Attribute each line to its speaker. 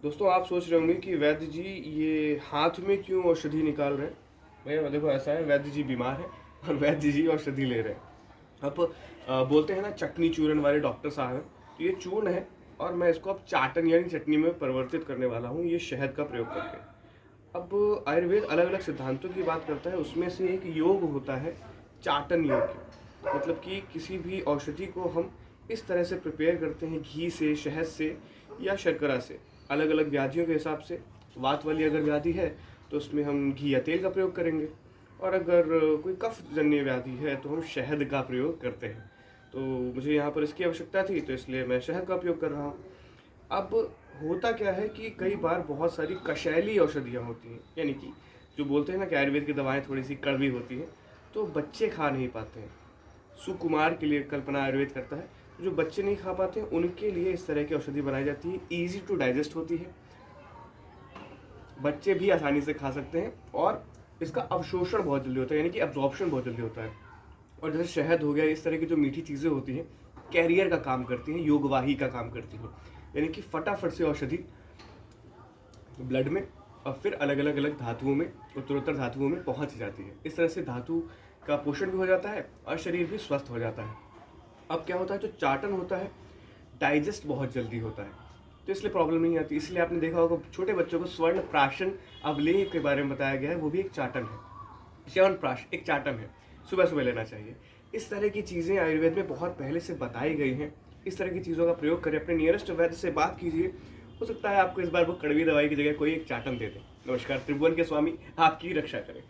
Speaker 1: दोस्तों आप सोच रहे होंगे कि वैद्य जी ये हाथ में क्यों औषधि निकाल रहे हैं। भैया देखो ऐसा है, वैद्य जी बीमार है और वैद्य जी औषधि ले रहे हैं। अब बोलते हैं ना चटनी चूरन वाले डॉक्टर साहब हैं, तो ये चूर्ण है और मैं इसको अब चाटन यानी चटनी में परिवर्तित करने वाला हूँ ये शहद का प्रयोग करके। अब आयुर्वेद अलग अलग सिद्धांतों की बात करता है, उसमें से एक योग होता है चाटन योग। मतलब कि किसी भी औषधि को हम इस तरह से प्रिपेयर करते हैं, घी से, शहद से या शर्करा से, अलग अलग व्याधियों के हिसाब से। वात वाली अगर व्याधि है तो उसमें हम घी या तेल का प्रयोग करेंगे, और अगर कोई कफ जन्य व्याधि है तो हम शहद का प्रयोग करते हैं। तो मुझे यहाँ पर इसकी आवश्यकता थी, तो इसलिए मैं शहद का उपयोग कर रहा हूँ। अब होता क्या है कि कई बार बहुत सारी कषैली औषधियाँ होती हैं, यानी कि जो बोलते हैं ना कि आयुर्वेद की दवाएं थोड़ी सी कड़वी होती हैं, तो बच्चे खा नहीं पाते हैं। सुकुमार के लिए कल्पना आयुर्वेद करता है, जो बच्चे नहीं खा पाते हैं उनके लिए इस तरह की औषधि बनाई जाती है। ईजी टू डाइजेस्ट होती है, बच्चे भी आसानी से खा सकते हैं, और इसका अवशोषण बहुत जल्दी होता है, यानी कि एब्जॉर्प्शन बहुत जल्दी होता है। और जैसे शहद हो गया, इस तरह की जो मीठी चीज़ें होती हैं कैरियर का काम करती हैं, योगवाही का काम करती हैं, यानी कि फटाफट से औषधि ब्लड में और फिर अलग अलग अलग धातुओं में, उत्तरोत्तर धातुओं में पहुंच जाती है। इस तरह से धातु का पोषण भी हो जाता है और शरीर भी स्वस्थ हो जाता है। अब क्या होता है, जो चाटन होता है डाइजेस्ट बहुत जल्दी होता है, तो इसलिए प्रॉब्लम नहीं आती। इसलिए आपने देखा होगा छोटे बच्चों को स्वर्ण प्राशन अवलेह के बारे में बताया गया है, वो भी एक चाटन है। च्यवन प्राश एक चाटन है, सुबह सुबह लेना चाहिए। इस तरह की चीज़ें आयुर्वेद में बहुत पहले से बताई गई हैं। इस तरह की चीज़ों का प्रयोग करें, अपने नियरेस्ट वैद्य से बात कीजिए, हो सकता है आपको इस बार वो कड़वी दवाई की जगह कोई एक चाटन दे दे। नमस्कार, त्रिभुवन के स्वामी आपकी रक्षा करें।